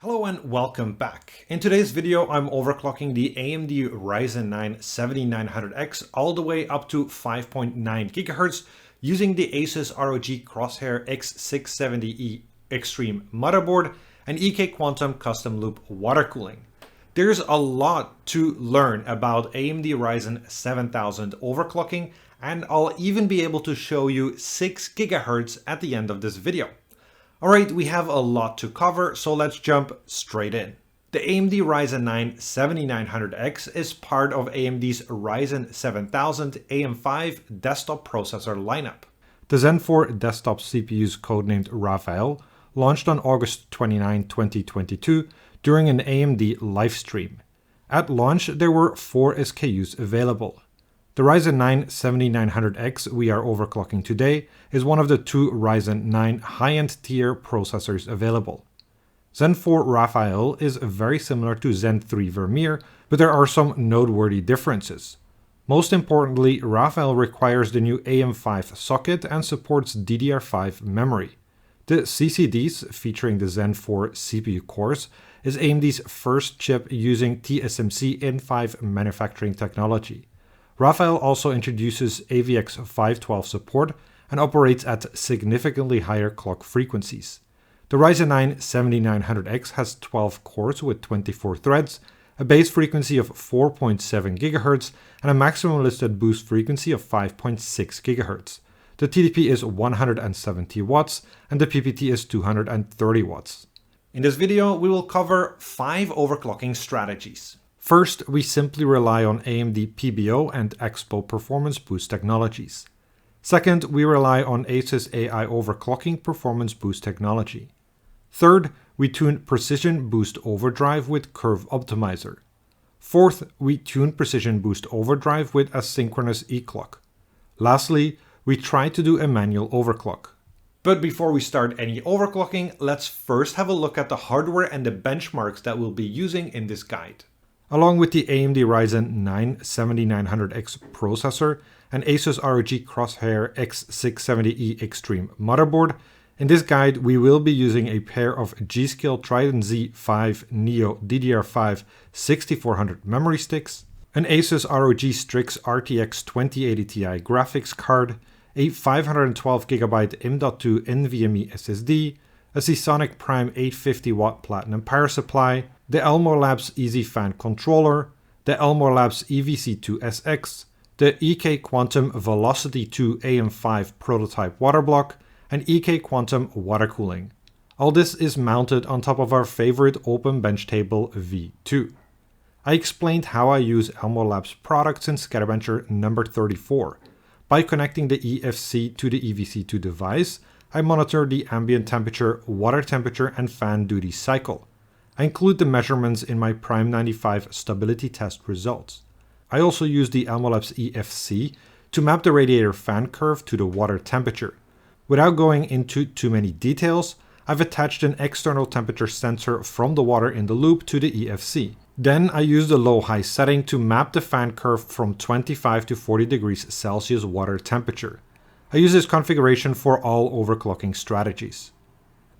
Hello and welcome back. In today's video, I'm overclocking the AMD Ryzen 9 7900X all the way up to 5.9 GHz using the ASUS ROG Crosshair X670E Extreme motherboard and Eclk Quantum custom loop water cooling. There's a lot to learn about AMD Ryzen 7000 overclocking, and I'll even be able to show you 6 GHz at the end of this video. Alright, we have a lot to cover, so let's jump straight in. The AMD Ryzen 9 7900X is part of AMD's Ryzen 7000 AM5 desktop processor lineup. The Zen 4 desktop CPUs codenamed Raphael launched on August 29, 2022 during an AMD livestream. At launch, there were 4 SKUs available. The Ryzen 9 7900X we are overclocking today is one of the 2 Ryzen 9 high-end tier processors available. Zen 4 Raphael is very similar to Zen 3 Vermeer, but there are some noteworthy differences. Most importantly, Raphael requires the new AM5 socket and supports DDR5 memory. The CCDs featuring the Zen 4 CPU cores is AMD's first chip using TSMC N5 manufacturing technology. Raphael also introduces AVX512 support and operates at significantly higher clock frequencies. The Ryzen 9 7900X has 12 cores with 24 threads, a base frequency of 4.7 GHz, and a maximum listed boost frequency of 5.6 GHz. The TDP is 170 watts and the PPT is 230 watts. In this video, we will cover 5 overclocking strategies. First, we simply rely on AMD PBO and EXPO performance boost technologies. Second, we rely on ASUS AI overclocking performance boost technology. Third, we tune precision boost overdrive with curve optimizer. Fourth, we tune precision boost overdrive with asynchronous Eclk. Lastly, we try to do a manual overclock. But before we start any overclocking, let's first have a look at the hardware and the benchmarks that we'll be using in this guide. Along with the AMD Ryzen 9 7900X processor and ASUS ROG Crosshair X670E Extreme motherboard, in this guide we will be using a pair of G.Skill Trident Z5 Neo DDR5 6400 memory sticks, an ASUS ROG Strix RTX 2080 Ti graphics card, a 512GB M.2 NVMe SSD, a Seasonic Prime 850W platinum power supply, the Elmore Labs Easy Fan controller, the Elmore Labs EVC2SX, the Eclk Quantum Velocity² AM5 prototype water block, and Eclk Quantum water cooling. All this is mounted on top of our favorite open bench table V2. I explained how I use Elmore Labs products in SkatterBencher number 34. By connecting the EFC to the EVC2 device, I monitor the ambient temperature, water temperature, and fan duty cycle. I include the measurements in my Prime 95 stability test results. I also use the Elmore Labs EFC to map the radiator fan curve to the water temperature. Without going into too many details, I've attached an external temperature sensor from the water in the loop to the EFC. Then I use the low-high setting to map the fan curve from 25 to 40 degrees Celsius water temperature. I use this configuration for all overclocking strategies.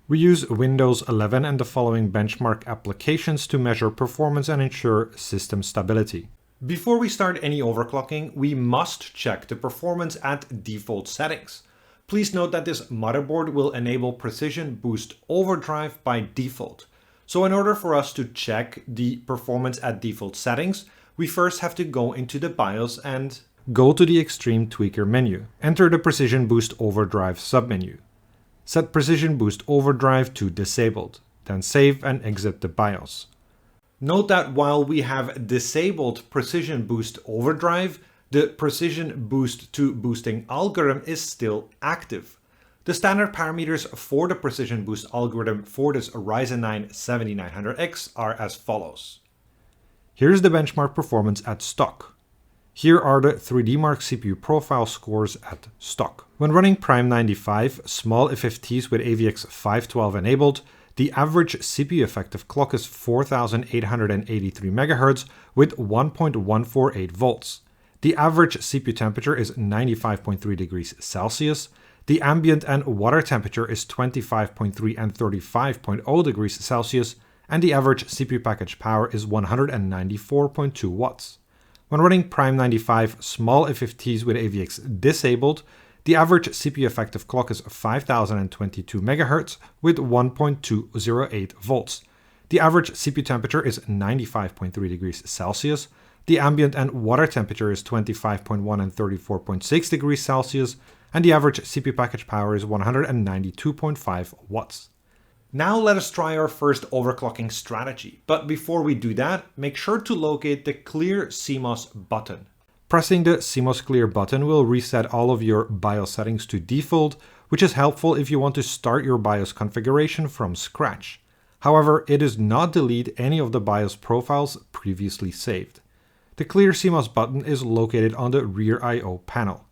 We use Windows 11 and the following benchmark applications to measure performance and ensure system stability. Before we start any overclocking, we must check the performance at default settings. Please note that this motherboard will enable precision boost overdrive by default. So in order for us to check the performance at default settings, we first have to go into the BIOS and go to the Extreme Tweaker menu. Enter the Precision Boost Overdrive submenu. Set Precision Boost Overdrive to disabled, then save and exit the BIOS. Note that while we have disabled Precision Boost Overdrive, the Precision Boost to Boosting algorithm is still active. The standard parameters for the Precision Boost algorithm for this Ryzen 9 7900X are as follows. Here's the benchmark performance at stock. Here are the 3DMark CPU profile scores at stock. When running Prime 95 small FFTs with AVX512 enabled, the average CPU effective clock is 4883 MHz with 1.148 volts. The average CPU temperature is 95.3 degrees Celsius. The ambient and water temperature is 25.3 and 35.0 degrees Celsius, and the average CPU package power is 194.2 watts. When running Prime 95 small FFTs with AVX disabled, the average CPU effective clock is 5022 MHz with 1.208 volts. The average CPU temperature is 95.3 degrees Celsius. The ambient and water temperature is 25.1 and 34.6 degrees Celsius, and the average CPU package power is 192.5 watts. Now let us try our first overclocking strategy, but before we do that, make sure to locate the Clear CMOS button. Pressing the CMOS Clear button will reset all of your BIOS settings to default, which is helpful if you want to start your BIOS configuration from scratch. However, it does not delete any of the BIOS profiles previously saved. The Clear CMOS button is located on the rear I/O panel.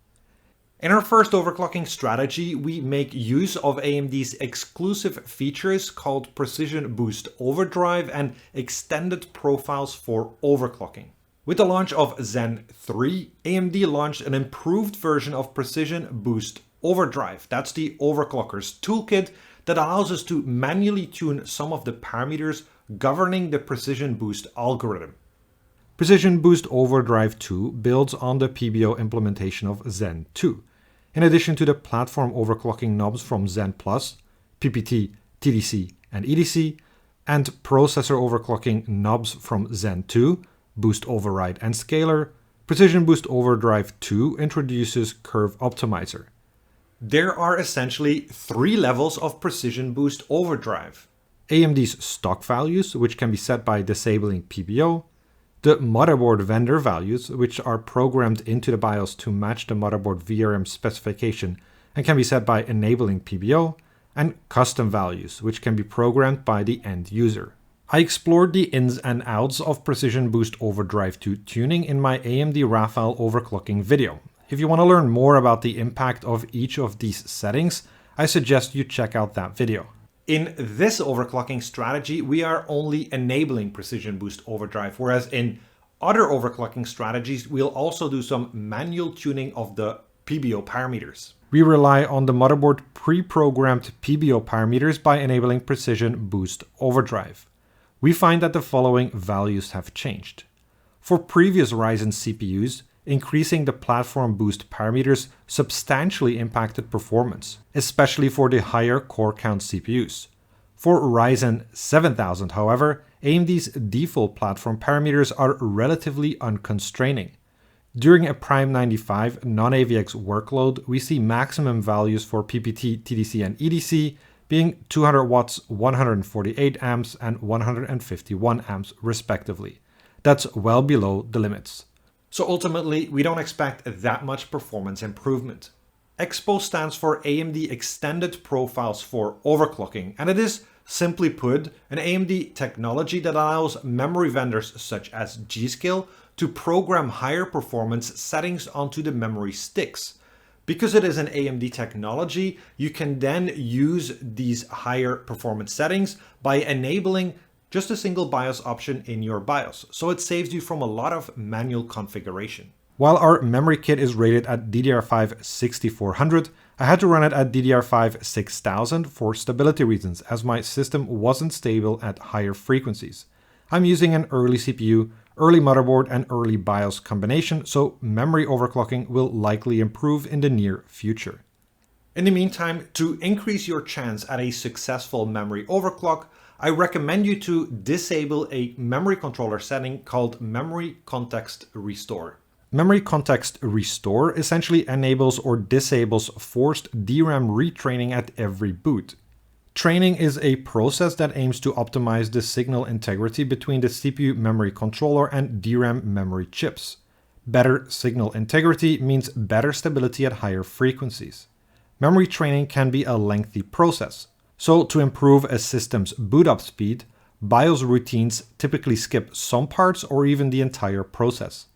In our first overclocking strategy, we make use of AMD's exclusive features called Precision Boost Overdrive and extended profiles for overclocking. With the launch of Zen 3, AMD launched an improved version of Precision Boost Overdrive. That's the overclocker's toolkit that allows us to manually tune some of the parameters governing the Precision Boost algorithm. Precision Boost Overdrive 2 builds on the PBO implementation of Zen 2. In addition to the platform overclocking knobs from Zen Plus, PPT, TDC, and EDC, and processor overclocking knobs from Zen 2, Boost Override and Scaler, Precision Boost Overdrive 2 introduces Curve Optimizer. There are essentially 3 levels of Precision Boost Overdrive. AMD's stock values, which can be set by disabling PBO, the motherboard vendor values, which are programmed into the BIOS to match the motherboard VRM specification and can be set by enabling PBO, and custom values, which can be programmed by the end user. I explored the ins and outs of Precision Boost Overdrive 2 tuning in my AMD Raphael overclocking video. If you want to learn more about the impact of each of these settings, I suggest you check out that video. In this overclocking strategy, we are only enabling Precision Boost Overdrive, whereas in other overclocking strategies, we'll also do some manual tuning of the PBO parameters. We rely on the motherboard pre-programmed PBO parameters by enabling Precision Boost Overdrive. We find that the following values have changed. For previous Ryzen CPUs, increasing the platform boost parameters substantially impacted performance, especially for the higher core count CPUs. For Ryzen 7000, however, AMD's default platform parameters are relatively unconstraining. During a Prime 95 non-AVX workload, we see maximum values for PPT, TDC, and EDC being 200 watts, 148 amps, and 151 amps respectively. That's well below the limits. So ultimately, we don't expect that much performance improvement. EXPO stands for AMD Extended Profiles for Overclocking, and it is, simply put, an AMD technology that allows memory vendors such as G.Skill to program higher performance settings onto the memory sticks. Because it is an AMD technology, you can then use these higher performance settings by enabling just a single BIOS option in your BIOS, so it saves you from a lot of manual configuration. While our memory kit is rated at DDR5 6400, I had to run it at DDR5 6000 for stability reasons, as my system wasn't stable at higher frequencies. I'm using an early CPU, early motherboard, and early BIOS combination, so memory overclocking will likely improve in the near future. In the meantime, to increase your chance at a successful memory overclock, I recommend you to disable a memory controller setting called Memory Context Restore. Memory Context Restore essentially enables or disables forced DRAM retraining at every boot. Training is a process that aims to optimize the signal integrity between the CPU memory controller and DRAM memory chips. Better signal integrity means better stability at higher frequencies. Memory training can be a lengthy process. So to improve a system's boot up speed, BIOS routines typically skip some parts or even the entire process.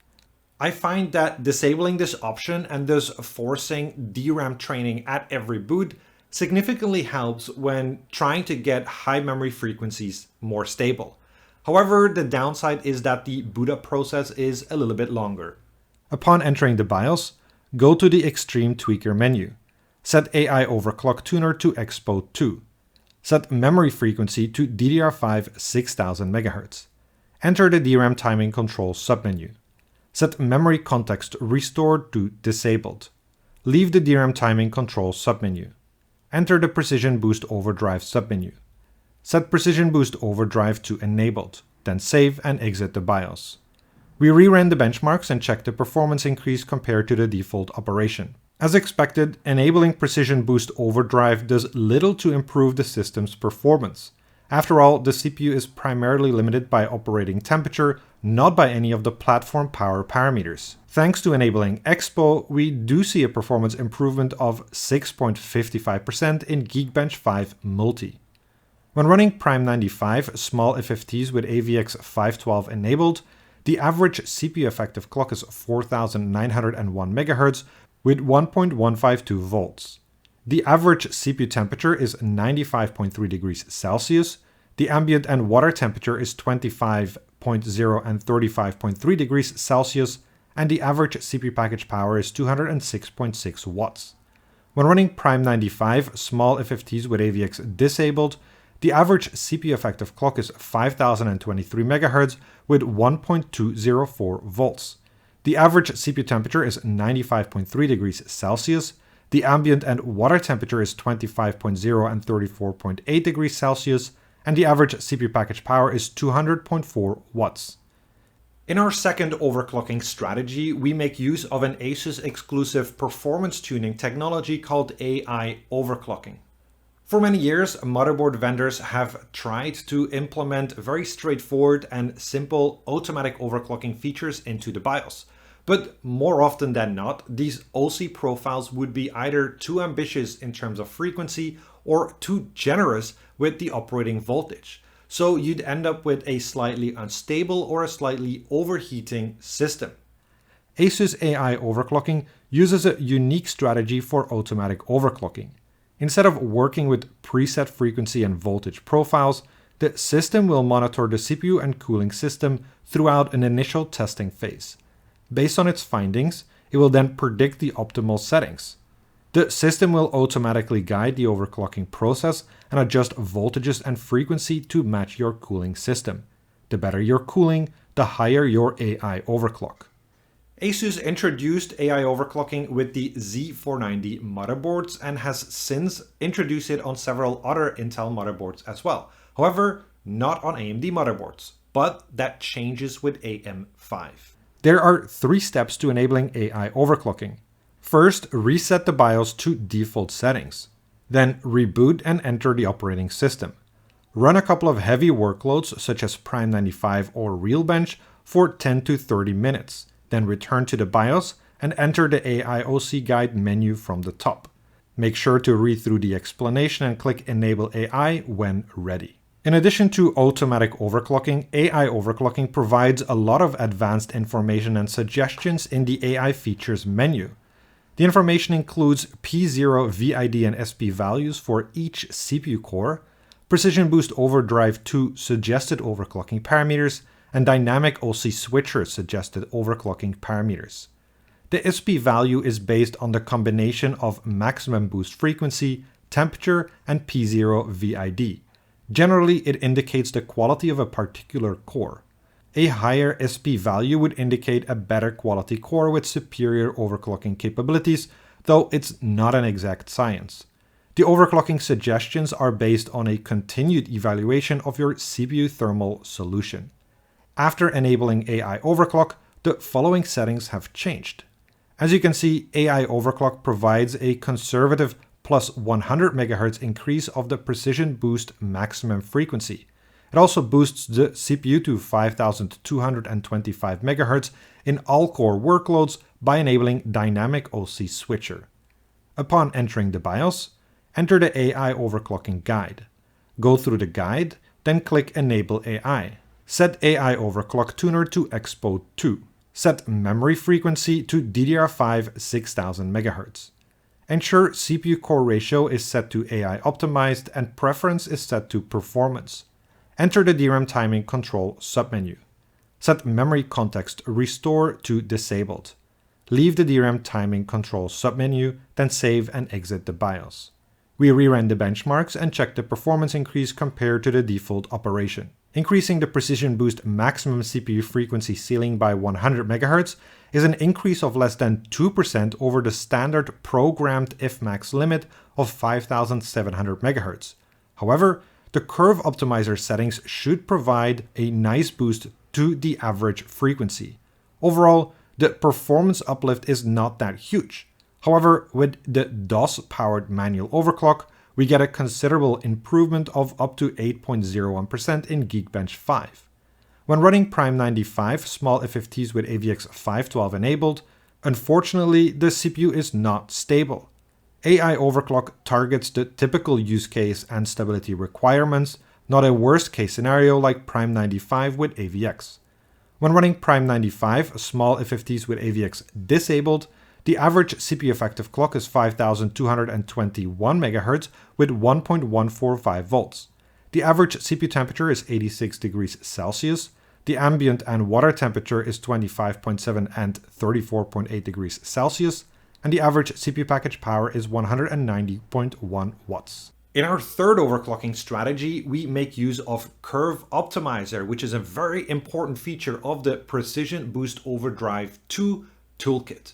I find that disabling this option and thus forcing DRAM training at every boot significantly helps when trying to get high memory frequencies more stable. However, the downside is that the boot up process is a little bit longer. Upon entering the BIOS, go to the Extreme Tweaker menu. Set AI Overclock Tuner to EXPO 2. Set memory frequency to DDR5 6000 MHz. Enter the DRAM timing control submenu. Set memory context restored to disabled. Leave the DRAM timing control submenu. Enter the Precision Boost Overdrive submenu. Set Precision Boost Overdrive to enabled, then save and exit the BIOS. We reran the benchmarks and checked the performance increase compared to the default operation. As expected, enabling Precision Boost Overdrive does little to improve the system's performance. After all, the CPU is primarily limited by operating temperature, not by any of the platform power parameters. Thanks to enabling EXPO, we do see a performance improvement of 6.55% in Geekbench 5 Multi. When running Prime 95 small FFTs with AVX 512 enabled, the average CPU effective clock is 4901 MHz with 1.152 volts. The average CPU temperature is 95.3 degrees Celsius, the ambient and water temperature is 25.0 and 35.3 degrees Celsius, and the average CPU package power is 206.6 watts. When running Prime 95 small FFTs with AVX disabled, the average CPU effective clock is 5023 MHz with 1.204 volts. The average CPU temperature is 95.3 degrees Celsius, the ambient and water temperature is 25.0 and 34.8 degrees Celsius, and the average CPU package power is 200.4 watts. In our second overclocking strategy, we make use of an ASUS exclusive performance tuning technology called AI overclocking. For many years, motherboard vendors have tried to implement very straightforward and simple automatic overclocking features into the BIOS. But more often than not, these OC profiles would be either too ambitious in terms of frequency or too generous with the operating voltage. So you'd end up with a slightly unstable or a slightly overheating system. ASUS AI overclocking uses a unique strategy for automatic overclocking. Instead of working with preset frequency and voltage profiles, the system will monitor the CPU and cooling system throughout an initial testing phase. Based on its findings, it will then predict the optimal settings. The system will automatically guide the overclocking process and adjust voltages and frequency to match your cooling system. The better your cooling, the higher your AI overclock. ASUS introduced AI overclocking with the Z490 motherboards and has since introduced it on several other Intel motherboards as well. However, not on AMD motherboards, but that changes with AM5. There are 3 steps to enabling AI overclocking. First, reset the BIOS to default settings. Then reboot and enter the operating system. Run a couple of heavy workloads such as Prime 95 or Realbench for 10 to 30 minutes. Then return to the BIOS and enter the AI OC guide menu from the top. Make sure to read through the explanation and click Enable AI when ready. In addition to automatic overclocking, AI overclocking provides a lot of advanced information and suggestions in the AI features menu. The information includes P0 VID and SP values for each CPU core, Precision Boost Overdrive 2 suggested overclocking parameters, and Dynamic OC Switcher suggested overclocking parameters. The SP value is based on the combination of maximum boost frequency, temperature, and P0 VID. Generally, it indicates the quality of a particular core. A higher SP value would indicate a better quality core with superior overclocking capabilities, though it's not an exact science. The overclocking suggestions are based on a continued evaluation of your CPU thermal solution. After enabling AI overclock, the following settings have changed. As you can see, AI overclock provides a conservative plus 100 MHz increase of the Precision Boost maximum frequency. It also boosts the CPU to 5225 MHz in all core workloads by enabling Dynamic OC Switcher. Upon entering the BIOS, enter the AI overclocking guide. Go through the guide, then click Enable AI. Set AI overclock tuner to EXPO 2. Set memory frequency to DDR5 6000 MHz. Ensure CPU core ratio is set to AI optimized and preference is set to performance. Enter the DRAM timing control submenu. Set memory context restore to disabled. Leave the DRAM timing control submenu, then save and exit the BIOS. We reran the benchmarks and checked the performance increase compared to the default operation. Increasing the Precision Boost maximum CPU frequency ceiling by 100 MHz is an increase of less than 2% over the standard programmed Fmax limit of 5700 MHz. However, the curve optimizer settings should provide a nice boost to the average frequency. Overall, the performance uplift is not that huge. However, with the DOS-powered manual overclock, we get a considerable improvement of up to 8.01% in Geekbench 5. When running Prime 95 small FFTs with AVX 512 enabled, unfortunately the CPU is not stable. AI overclock targets the typical use case and stability requirements, not a worst case scenario like Prime 95 with AVX. When running Prime 95 small FFTs with AVX disabled, the average CPU effective clock is 5221 MHz with 1.145 volts. The average CPU temperature is 86 degrees Celsius. The ambient and water temperature is 25.7 and 34.8 degrees Celsius. And the average CPU package power is 190.1 watts. In our third overclocking strategy, we make use of Curve Optimizer, which is a very important feature of the Precision Boost Overdrive 2 toolkit.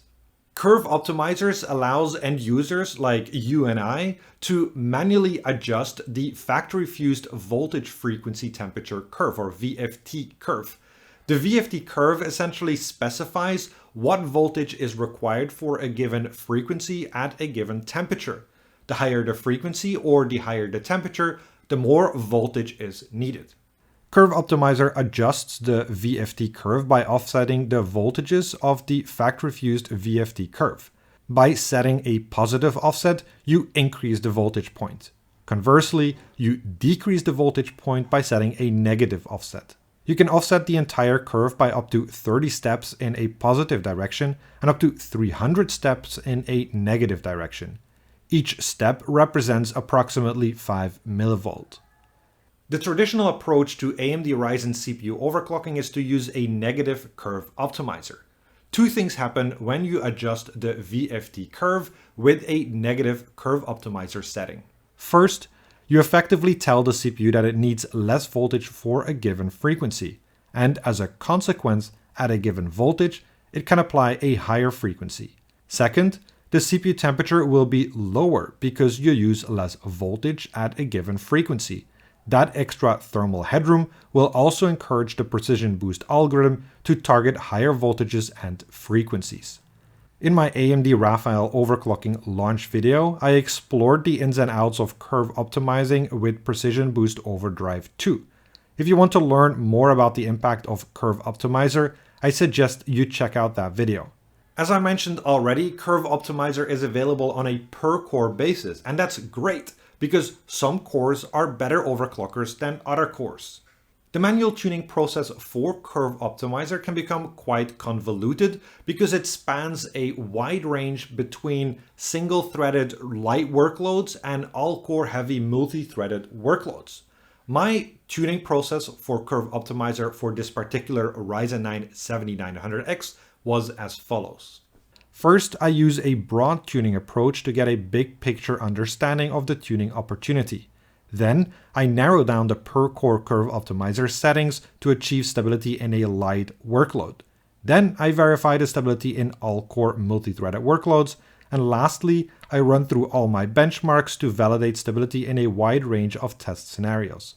Curve Optimizers allows end users like you and I to manually adjust the factory fused voltage frequency temperature curve, or VFT curve. The VFT curve essentially specifies what voltage is required for a given frequency at a given temperature. The higher the frequency or the higher the temperature, the more voltage is needed. Curve Optimizer adjusts the VFT curve by offsetting the voltages of the factory-fused VFT curve. By setting a positive offset, you increase the voltage point. Conversely, you decrease the voltage point by setting a negative offset. You can offset the entire curve by up to 30 steps in a positive direction and up to 300 steps in a negative direction. Each step represents approximately 5 mV. The traditional approach to AMD Ryzen CPU overclocking is to use a negative curve optimizer. Two things happen when you adjust the VFT curve with a negative curve optimizer setting. First, you effectively tell the CPU that it needs less voltage for a given frequency, and as a consequence, at a given voltage, it can apply a higher frequency. Second, the CPU temperature will be lower because you use less voltage at a given frequency. That extra thermal headroom will also encourage the Precision Boost algorithm to target higher voltages and frequencies. In my AMD Raphael overclocking launch video, I explored the ins and outs of curve optimizing with Precision Boost Overdrive 2. If you want to learn more about the impact of Curve Optimizer, I suggest you check out that video. As I mentioned already, Curve Optimizer is available on a per-core basis, and that's great, because some cores are better overclockers than other cores. The manual tuning process for Curve Optimizer can become quite convoluted because it spans a wide range between single-threaded light workloads and all-core heavy multi-threaded workloads. My tuning process for Curve Optimizer for this particular Ryzen 9 7900X was as follows. First, I use a broad tuning approach to get a big picture understanding of the tuning opportunity. Then, I narrow down the per-core Curve Optimizer settings to achieve stability in a light workload. Then, I verify the stability in all-core multi-threaded workloads. And lastly, I run through all my benchmarks to validate stability in a wide range of test scenarios.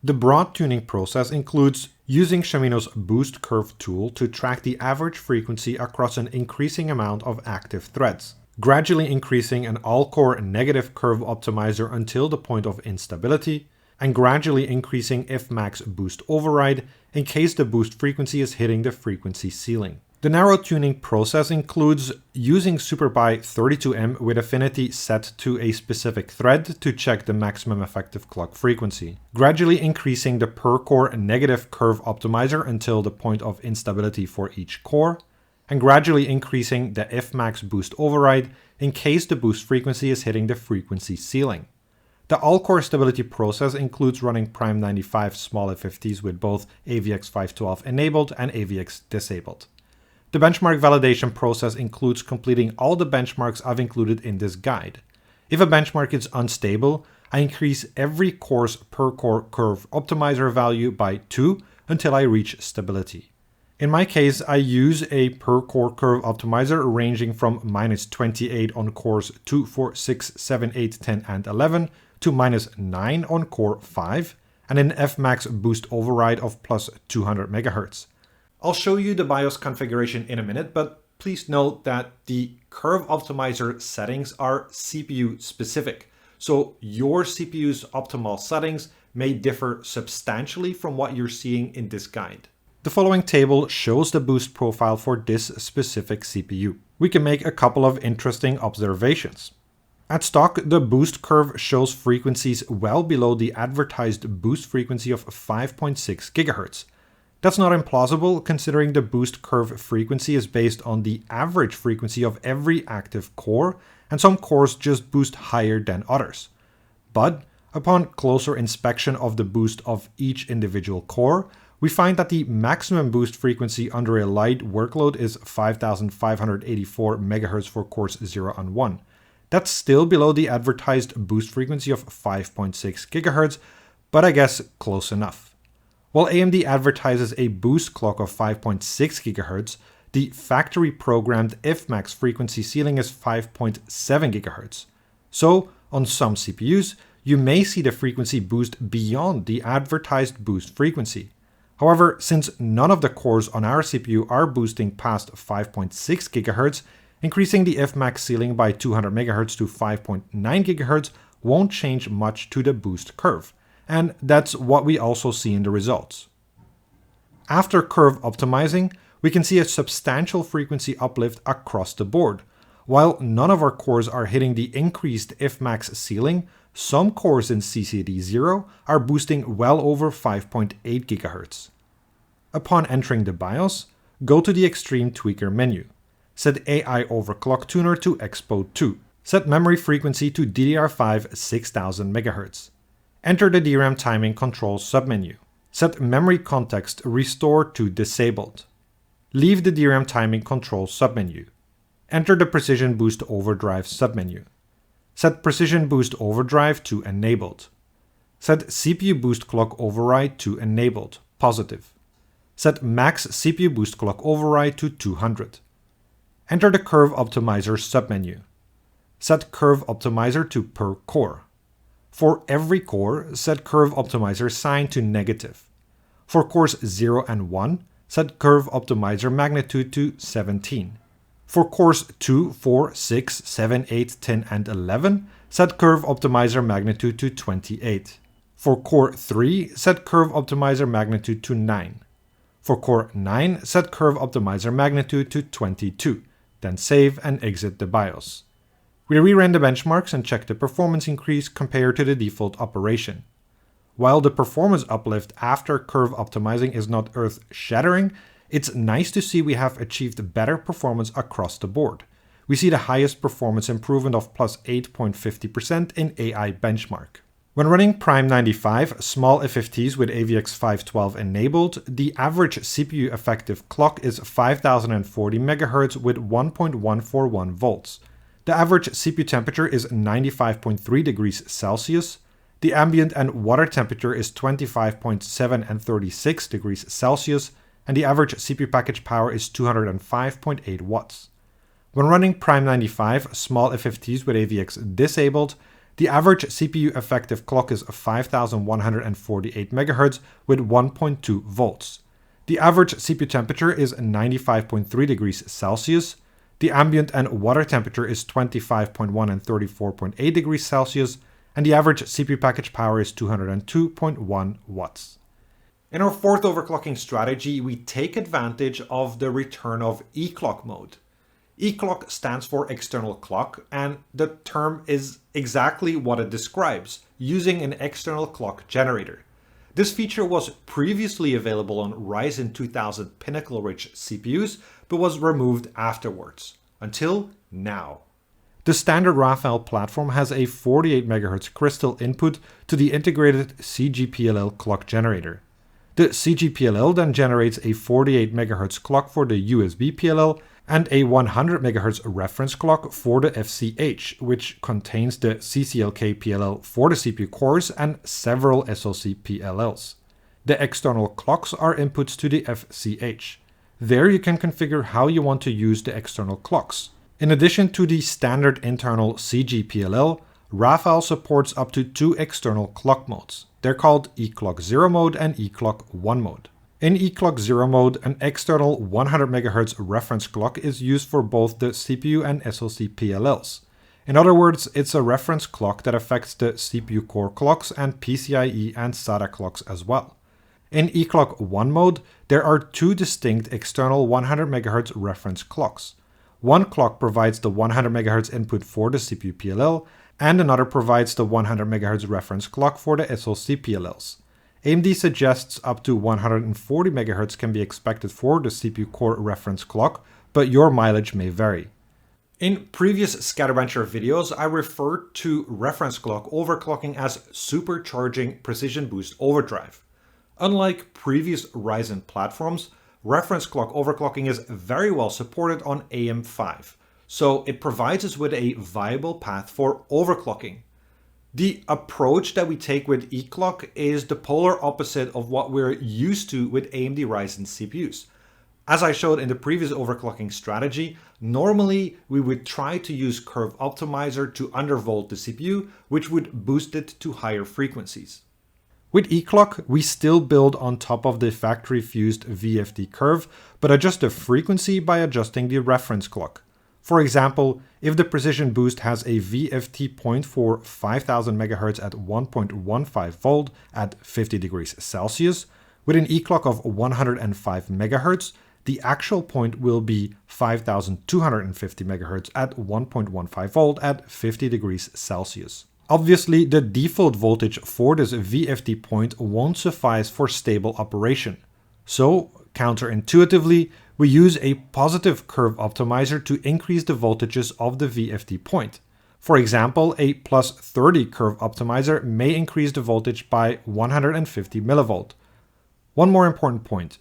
The broad tuning process includes using Shimino's Boost Curve tool to track the average frequency across an increasing amount of active threads, gradually increasing an all-core negative curve optimizer until the point of instability, and gradually increasing Fmax boost override in case the boost frequency is hitting the frequency ceiling. The narrow tuning process includes using SuperPi 32M with affinity set to a specific thread to check the maximum effective clock frequency, gradually increasing the per-core negative curve optimizer until the point of instability for each core, and gradually increasing the Fmax boost override in case the boost frequency is hitting the frequency ceiling. The all-core stability process includes running Prime 95 small FFTs with both AVX 512 enabled and AVX disabled. The benchmark validation process includes completing all the benchmarks I've included in this guide. If a benchmark is unstable, I increase every core's per core curve optimizer value by 2 until I reach stability. In my case, I use a per core curve optimizer ranging from -28 on cores 2, 4, 6, 7, 8, 10, and 11 to -9 on core 5, and an Fmax boost override of plus 200 MHz. I'll show you the BIOS configuration in a minute, but please note that the curve optimizer settings are CPU specific. So your CPU's optimal settings may differ substantially from what you're seeing in this guide. The following table shows the boost profile for this specific CPU. We can make a couple of interesting observations. At stock, the boost curve shows frequencies well below the advertised boost frequency of 5.6 GHz. That's not implausible, considering the boost curve frequency is based on the average frequency of every active core, and some cores just boost higher than others. But upon closer inspection of the boost of each individual core, we find that the maximum boost frequency under a light workload is 5584 MHz for cores 0 and 1. That's still below the advertised boost frequency of 5.6 GHz, but I guess close enough. While AMD advertises a boost clock of 5.6 GHz, the factory programmed Fmax frequency ceiling is 5.7 GHz. So, on some CPUs, you may see the frequency boost beyond the advertised boost frequency. However, since none of the cores on our CPU are boosting past 5.6 GHz, increasing the Fmax ceiling by 200 MHz to 5.9 GHz won't change much to the boost curve. And that's what we also see in the results. After curve optimizing, we can see a substantial frequency uplift across the board. While none of our cores are hitting the increased Fmax ceiling, some cores in CCD0 are boosting well over 5.8 GHz. Upon entering the BIOS, go to the Extreme Tweaker menu. Set AI Overclock Tuner to EXPO 2. Set memory frequency to DDR5 6000 MHz. Enter the DRAM timing control submenu. Set memory context restore to disabled. Leave the DRAM timing control submenu. Enter the Precision Boost Overdrive submenu. Set Precision Boost Overdrive to enabled. Set CPU Boost Clock Override to enabled, positive. Set Max CPU Boost Clock Override to 200. Enter the Curve Optimizer submenu. Set Curve Optimizer to per core. For every core, set Curve Optimizer sign to negative. For cores 0 and 1, set Curve Optimizer magnitude to 17. For cores 2, 4, 6, 7, 8, 10, and 11, set Curve Optimizer magnitude to 28. For core 3, set Curve Optimizer magnitude to 9. For core 9, set Curve Optimizer magnitude to 22. Then save and exit the BIOS. We rerun the benchmarks and check the performance increase compared to the default operation. While the performance uplift after curve optimizing is not earth-shattering, it's nice to see we have achieved better performance across the board. We see the highest performance improvement of plus 8.50% in AI benchmark. When running Prime 95 small FFTs with AVX512 enabled, the average CPU effective clock is 5040 MHz with 1.141 volts. The average CPU temperature is 95.3 degrees Celsius. The ambient and water temperature is 25.7 and 36 degrees Celsius, and the average CPU package power is 205.8 watts. When running Prime 95 small FFTs with AVX disabled, the average CPU effective clock is 5148 MHz with 1.2 volts. The average CPU temperature is 95.3 degrees Celsius. The ambient and water temperature is 25.1 and 34.8 degrees Celsius, and the average CPU package power is 202.1 watts. In our fourth overclocking strategy, we take advantage of the return of Eclk mode. Eclk stands for external clock, and the term is exactly what it describes, using an external clock generator. This feature was previously available on Ryzen 2000 Pinnacle-rich CPUs, but was removed afterwards, until now. The standard Raphael platform has a 48 MHz crystal input to the integrated CGPLL clock generator. The CGPLL then generates a 48 MHz clock for the USB PLL, and a 100 MHz reference clock for the FCH, which contains the CCLK PLL for the CPU cores and several SoC PLLs. The external clocks are inputs to the FCH. There you can configure how you want to use the external clocks. In addition to the standard internal CG-PLL, Raphael supports up to 2 external clock modes. They're called Eclk 0 mode and Eclk 1 mode. In Eclk 0 mode, an external 100 MHz reference clock is used for both the CPU and SoC PLLs. In other words, it's a reference clock that affects the CPU core clocks and PCIe and SATA clocks as well. In Eclk 1 mode, there are 2 distinct external 100 MHz reference clocks. One clock provides the 100 MHz input for the CPU PLL, and another provides the 100 MHz reference clock for the SoC PLLs. AMD suggests up to 140 MHz can be expected for the CPU core reference clock, but your mileage may vary. In previous SkatterBencher videos, I referred to reference clock overclocking as supercharging precision boost overdrive. Unlike previous Ryzen platforms, reference clock overclocking is very well supported on AM5. So it provides us with a viable path for overclocking. The approach that we take with Eclk is the polar opposite of what we're used to with AMD Ryzen CPUs. As I showed in the previous overclocking strategy, normally we would try to use Curve Optimizer to undervolt the CPU, which would boost it to higher frequencies. With Eclk, we still build on top of the factory fused VFD curve, but adjust the frequency by adjusting the reference clock. For example, if the precision boost has a VFT point for 5000 MHz at 1.15 volt at 50 degrees Celsius, with an Eclk of 105 MHz, the actual point will be 5250 MHz at 1.15 volt at 50 degrees Celsius. Obviously, the default voltage for this VFD point won't suffice for stable operation. So, counterintuitively, we use a positive curve optimizer to increase the voltages of the VFD point. For example, a plus 30 curve optimizer may increase the voltage by 150 mV. One more important point.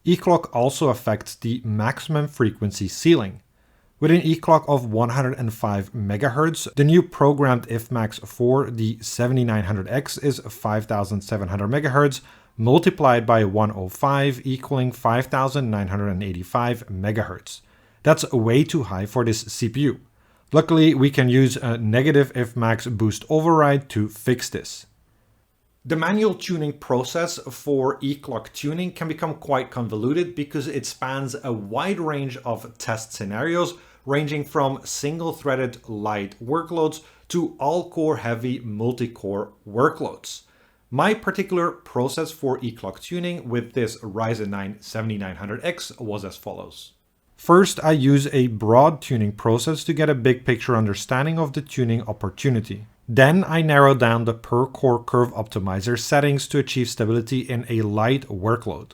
Eclk also affects the maximum frequency ceiling. With an Eclk of 105 MHz, the new programmed Fmax for the 7900X is 5700 MHz multiplied by 105 equaling 5985 MHz. That's way too high for this CPU. Luckily, we can use a negative Fmax boost override to fix this. The manual tuning process for Eclk tuning can become quite convoluted because it spans a wide range of test scenarios ranging from single-threaded light workloads to all-core heavy multi-core workloads. My particular process for Eclk tuning with this Ryzen 9 7900X was as follows. First, I use a broad tuning process to get a big picture understanding of the tuning opportunity. Then I narrow down the per core curve optimizer settings to achieve stability in a light workload.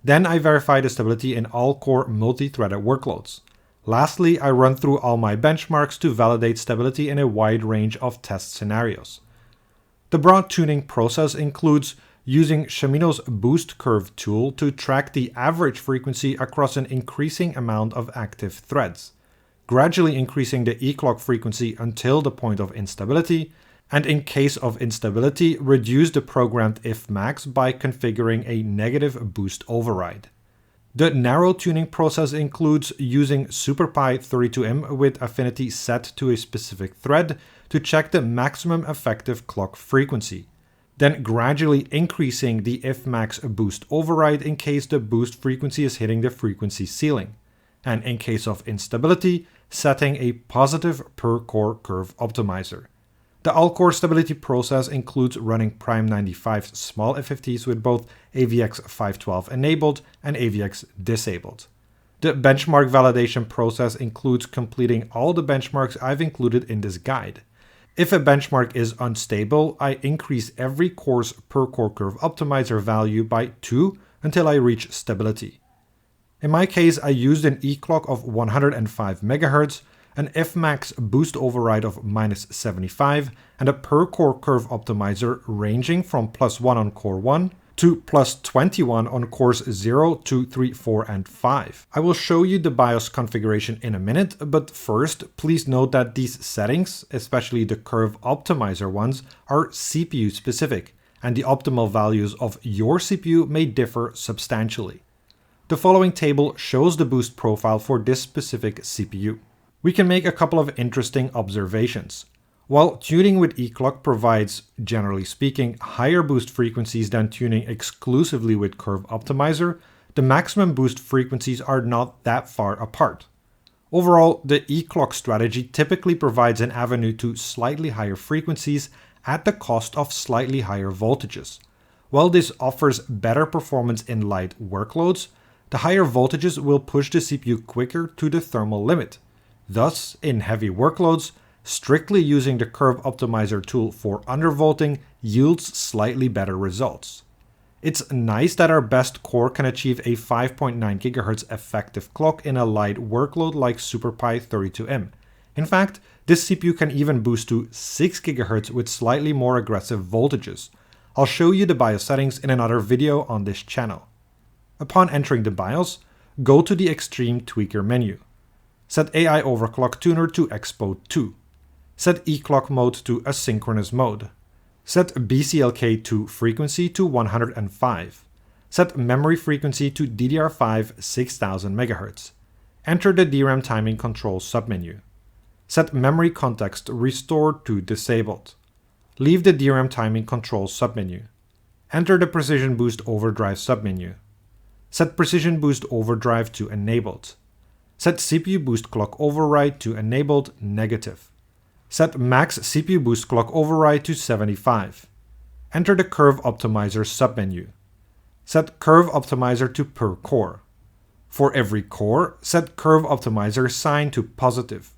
Then I verify the stability in all core multi-threaded workloads. Lastly, I run through all my benchmarks to validate stability in a wide range of test scenarios. The broad tuning process includes using Shimino's Boost Curve tool to track the average frequency across an increasing amount of active threads, gradually increasing the Eclk frequency until the point of instability, and in case of instability, reduce the programmed Fmax by configuring a negative boost override. The narrow tuning process includes using SuperPi32M with affinity set to a specific thread to check the maximum effective clock frequency, then gradually increasing the Fmax boost override in case the boost frequency is hitting the frequency ceiling, and in case of instability, setting a positive per core curve optimizer. The all-core stability process includes running Prime 95's small FFTs with both AVX 512 enabled and AVX disabled. The benchmark validation process includes completing all the benchmarks I've included in this guide. If a benchmark is unstable, I increase every core's per core curve optimizer value by 2 until I reach stability. In my case, I used an Eclk of 105 MHz, an Fmax boost override of -75, and a per core curve optimizer ranging from +1 on core 1 to +21 on cores 0, 2, 3, 4, and 5. I will show you the BIOS configuration in a minute, but first, please note that these settings, especially the curve optimizer ones, are CPU specific, and the optimal values of your CPU may differ substantially. The following table shows the boost profile for this specific CPU. We can make a couple of interesting observations. While tuning with Eclk provides, generally speaking, higher boost frequencies than tuning exclusively with Curve Optimizer, the maximum boost frequencies are not that far apart. Overall, the Eclk strategy typically provides an avenue to slightly higher frequencies at the cost of slightly higher voltages. While this offers better performance in light workloads, the higher voltages will push the CPU quicker to the thermal limit. Thus, in heavy workloads, strictly using the Curve Optimizer tool for undervolting yields slightly better results. It's nice that our best core can achieve a 5.9 GHz effective clock in a light workload like SuperPi 32M. In fact, this CPU can even boost to 6 GHz with slightly more aggressive voltages. I'll show you the BIOS settings in another video on this channel. Upon entering the BIOS, go to the Extreme Tweaker menu. Set AI Overclock Tuner to EXPO 2. Set Eclk mode to Asynchronous mode. Set BCLK to frequency to 105. Set memory frequency to DDR5 6000 MHz. Enter the DRAM timing control submenu. Set memory context restored to disabled. Leave the DRAM timing control submenu. Enter the Precision Boost Overdrive submenu. Set Precision Boost Overdrive to enabled. Set CPU Boost Clock Override to enabled negative. Set Max CPU Boost Clock Override to 75. Enter the Curve Optimizer submenu. Set Curve Optimizer to per core. For every core, set Curve Optimizer sign to positive.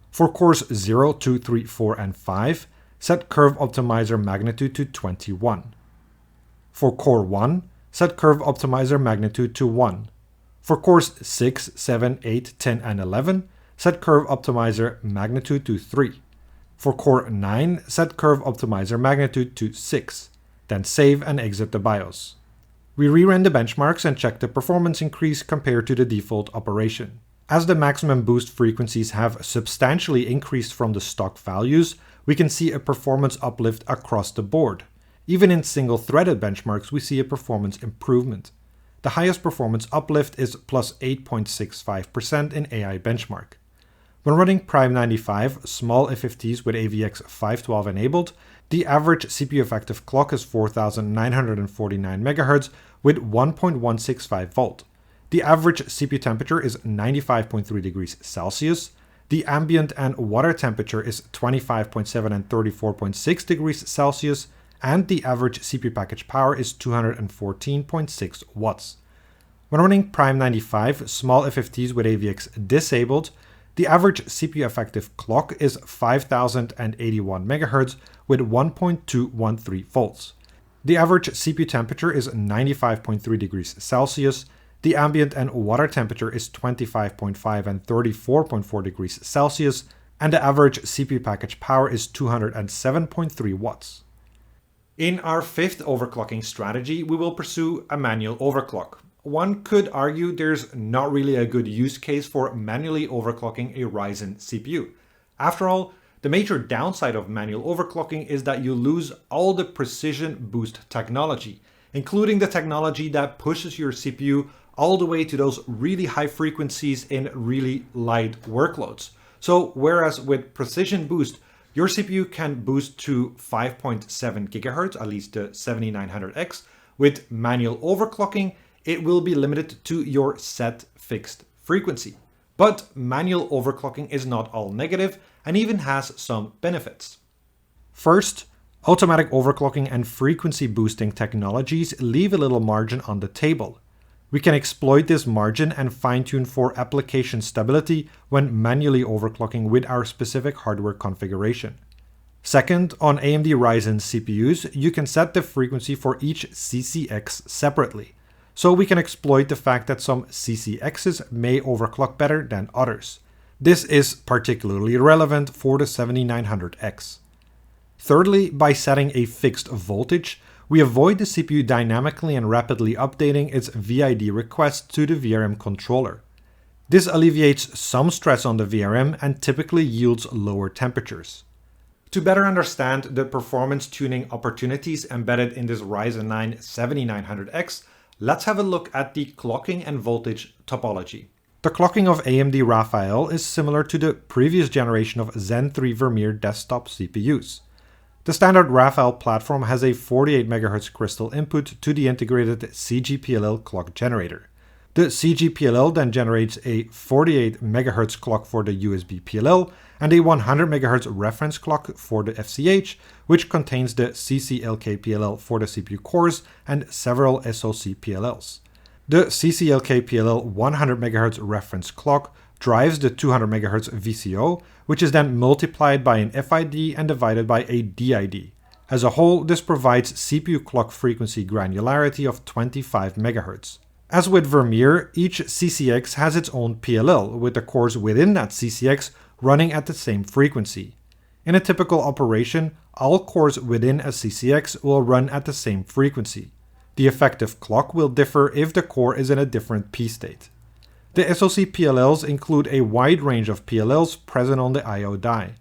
For cores 0, 2, 3, 4, and 5, set Curve Optimizer magnitude to 21. For core 1, set Curve Optimizer magnitude to 1. For cores 6, 7, 8, 10, and 11, set Curve Optimizer magnitude to 3. For core 9, set Curve Optimizer magnitude to 6. Then save and exit the BIOS. We rerun the benchmarks and check the performance increase compared to the default operation. As the maximum boost frequencies have substantially increased from the stock values, we can see a performance uplift across the board. Even in single-threaded benchmarks, we see a performance improvement. The highest performance uplift is plus 8.65% in AI benchmark. When running Prime 95 small FFTs with AVX 512 enabled, the average CPU effective clock is 4949 MHz with 1.165 volt. The average CPU temperature is 95.3 degrees Celsius. The ambient and water temperature is 25.7 and 34.6 degrees Celsius, and the average CPU package power is 214.6 watts. When running Prime 95 small FFTs with AVX disabled, the average CPU effective clock is 5081 MHz with 1.213 volts. The average CPU temperature is 95.3 degrees Celsius. The ambient and water temperature is 25.5 and 34.4 degrees Celsius, and the average CPU package power is 207.3 watts. In our fifth overclocking strategy, we will pursue a manual overclock. One could argue there's not really a good use case for manually overclocking a Ryzen CPU. After all, the major downside of manual overclocking is that you lose all the precision boost technology, including the technology that pushes your CPU all the way to those really high frequencies in really light workloads. So whereas with precision boost, your CPU can boost to 5.7 GHz, at least the 7900X, with manual overclocking, it will be limited to your set fixed frequency. But manual overclocking is not all negative and even has some benefits. First, automatic overclocking and frequency boosting technologies leave a little margin on the table. We can exploit this margin and fine-tune for application stability when manually overclocking with our specific hardware configuration. Second, on AMD Ryzen CPUs, you can set the frequency for each CCX separately. So we can exploit the fact that some CCXs may overclock better than others. This is particularly relevant for the 7900X. Thirdly, by setting a fixed voltage, we avoid the CPU dynamically and rapidly updating its VID request to the VRM controller. This alleviates some stress on the VRM and typically yields lower temperatures. To better understand the performance tuning opportunities embedded in this Ryzen 9 7900X, let's have a look at the clocking and voltage topology. The clocking of AMD Raphael is similar to the previous generation of Zen 3 Vermeer desktop CPUs. The standard Raphael platform has a 48 MHz crystal input to the integrated CGPLL clock generator. The CGPLL then generates a 48 MHz clock for the USB PLL and a 100 MHz reference clock for the FCH, which contains the CCLK PLL for the CPU cores and several SoC PLLs. The CCLK PLL 100 MHz reference clock drives the 200 MHz VCO, which is then multiplied by an FID and divided by a DID. As a whole, this provides CPU clock frequency granularity of 25 MHz. As with Vermeer, each CCX has its own PLL, with the cores within that CCX running at the same frequency. In a typical operation, all cores within a CCX will run at the same frequency. The effective clock will differ if the core is in a different P state. The SoC PLLs include a wide range of PLLs present on the I/O die.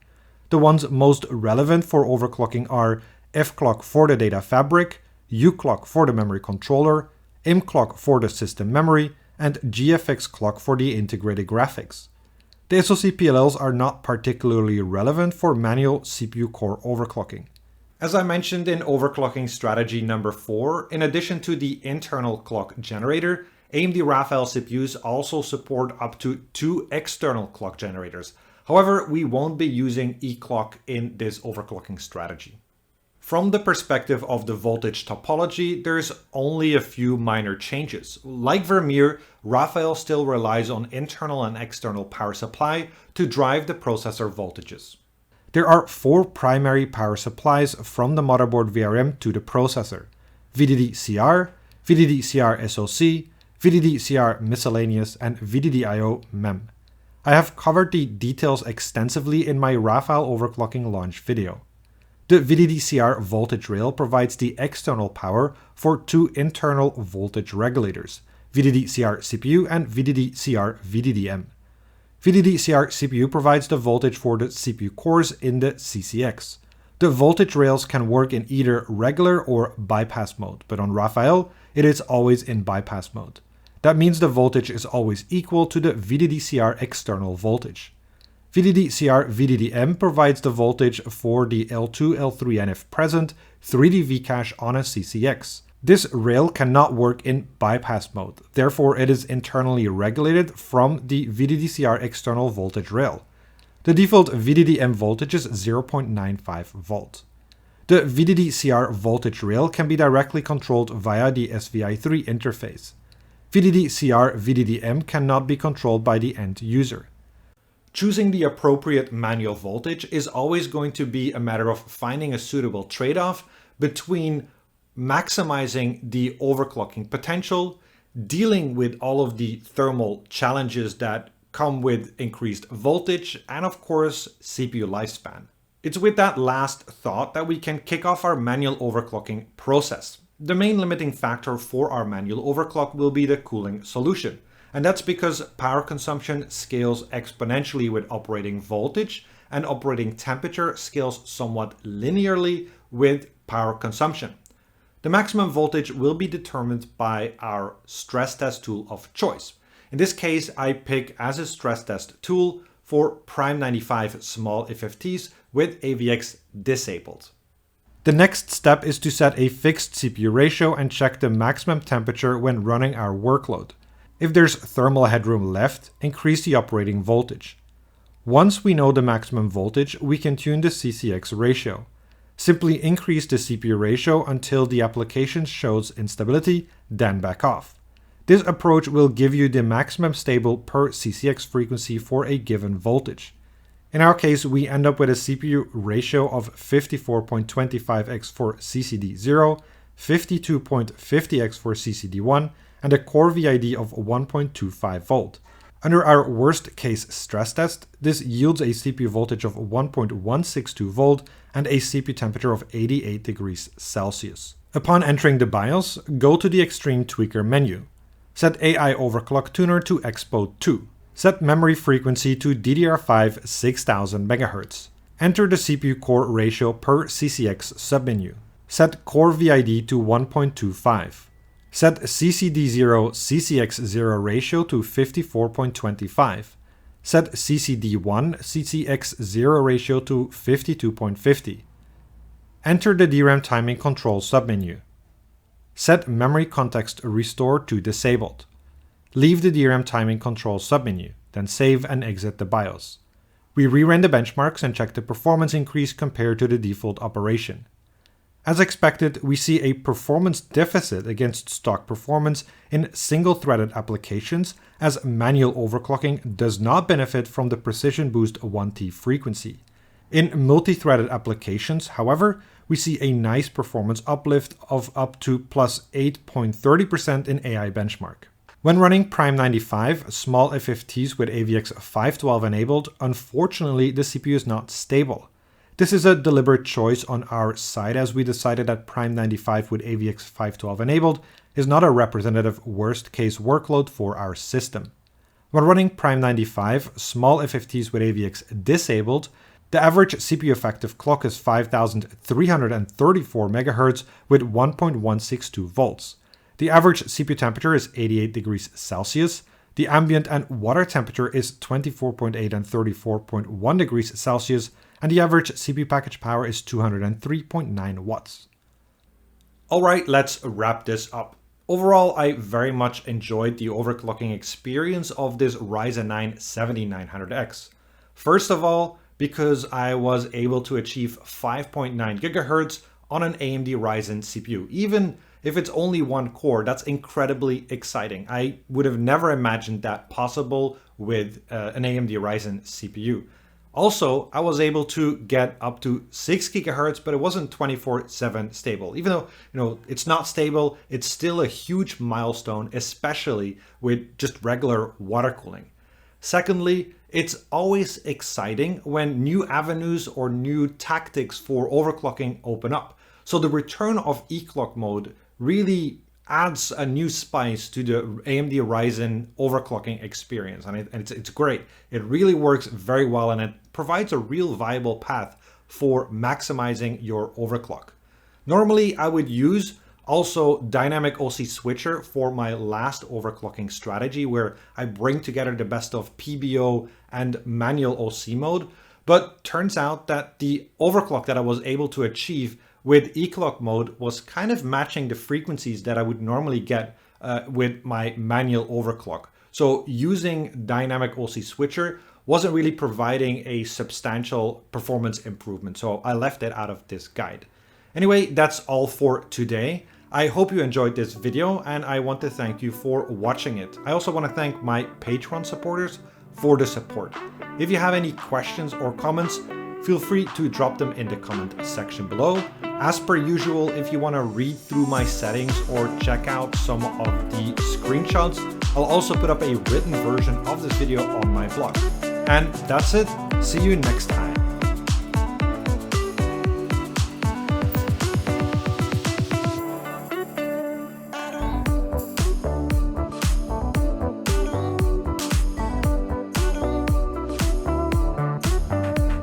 The ones most relevant for overclocking are Fclock for the data fabric, Uclock for the memory controller, Mclock for the system memory, and GFX clock for the integrated graphics. The SoC PLLs are not particularly relevant for manual CPU core overclocking. As I mentioned in overclocking strategy number 4, in addition to the internal clock generator, AMD Raphael CPUs also support up to 2 external clock generators. However, we won't be using Eclk in this overclocking strategy. From the perspective of the voltage topology, there's only a few minor changes. Like Vermeer, Raphael still relies on internal and external power supply to drive the processor voltages. There are 4 primary power supplies from the motherboard VRM to the processor: VDD-CR, VDD-CR SoC, VDD-CR miscellaneous, and VDD-IO MEM. I have covered the details extensively in my Raphael overclocking launch video. The VDD-CR voltage rail provides the external power for 2 internal voltage regulators, VDD-CR CPU and VDD-CR VDD-M. VDD-CR CPU provides the voltage for the CPU cores in the CCX. The voltage rails can work in either regular or bypass mode, but on Raphael, it is always in bypass mode. That means the voltage is always equal to the VDD-CR external voltage. VDD-CR VDD-M provides the voltage for the L2, L3 and if present 3D V-cache on a CCX. This rail cannot work in bypass mode, therefore it is internally regulated from the VDD-CR external voltage rail. The default VDD-M voltage is 0.95 volt. The VDD-CR voltage rail can be directly controlled via the SVI3 interface. VDD-CR VDD-M cannot be controlled by the end user. Choosing the appropriate manual voltage is always going to be a matter of finding a suitable trade-off between maximizing the overclocking potential, dealing with all of the thermal challenges that come with increased voltage, and of course, CPU lifespan. It's with that last thought that we can kick off our manual overclocking process. The main limiting factor for our manual overclock will be the cooling solution. And that's because power consumption scales exponentially with operating voltage, and operating temperature scales somewhat linearly with power consumption. The maximum voltage will be determined by our stress test tool of choice. In this case, I pick as a stress test tool for Prime 95 small FFTs with AVX disabled. The next step is to set a fixed CPU ratio and check the maximum temperature when running our workload. If there's thermal headroom left, increase the operating voltage. Once we know the maximum voltage, we can tune the CCX ratio. Simply increase the CPU ratio until the application shows instability, then back off. This approach will give you the maximum stable per CCX frequency for a given voltage. In our case, we end up with a CPU ratio of 54.25x for CCD0, 52.50x for CCD1, and a core VID of 1.25 volt. Under our worst case stress test, this yields a CPU voltage of 1.162 volt and a CPU temperature of 88 degrees Celsius. Upon entering the BIOS, go to the Extreme Tweaker menu. Set AI Overclock Tuner to EXPO 2. Set memory frequency to DDR5 6000 MHz. Enter the CPU core ratio per CCX submenu. Set core VID to 1.25. Set CCD0 CCX0 ratio to 54.25. Set CCD1 CCX0 ratio to 52.50. Enter the DRAM timing control submenu. Set memory context restore to disabled. Leave the DRAM timing control submenu, then save and exit the BIOS. We rerun the benchmarks and check the performance increase compared to the default operation. As expected, we see a performance deficit against stock performance in single-threaded applications, as manual overclocking does not benefit from the Precision Boost 1T frequency. In multi-threaded applications, however, we see a nice performance uplift of up to plus 8.30% in AI benchmark. When running Prime 95, small FFTs with AVX 512 enabled, unfortunately the CPU is not stable. This is a deliberate choice on our side, as we decided that Prime 95 with AVX 512 enabled is not a representative worst case workload for our system. When running Prime 95, small FFTs with AVX disabled, the average CPU effective clock is 5334 MHz with 1.162 volts. The average CPU temperature is 88 degrees Celsius. The ambient and water temperature is 24.8 and 34.1 degrees Celsius, and the average CPU package power is 203.9 watts. Alright, let's wrap this up. Overall, I very much enjoyed the overclocking experience of this Ryzen 9 7900X. First of all, because I was able to achieve 5.9 GHz on an AMD Ryzen CPU. Even if it's only one core, that's incredibly exciting. I would have never imagined that possible with an AMD Ryzen CPU. Also, I was able to get up to 6 GHz, but it wasn't 24/7 stable. Even though, it's not stable, it's still a huge milestone, especially with just regular water cooling. Secondly, it's always exciting when new avenues or new tactics for overclocking open up. So the return of Eclk mode really adds a new spice to the AMD Ryzen overclocking experience, and it's great. It really works very well, and it provides a real viable path for maximizing your overclock. Normally, I would use also dynamic OC switcher for my last overclocking strategy, where I bring together the best of PBO and manual OC mode, but turns out that the overclock that I was able to achieve with Eclk mode was kind of matching the frequencies that I would normally get with my manual overclock. So using dynamic OC switcher wasn't really providing a substantial performance improvement, so I left it out of this guide. Anyway, that's all for today. I hope you enjoyed this video, and I want to thank you for watching it. I also want to thank my Patreon supporters for the support. If you have any questions or comments, feel free to drop them in the comment section below. As per usual, if you want to read through my settings or check out some of the screenshots, I'll also put up a written version of this video on my blog. And that's it. See you next time.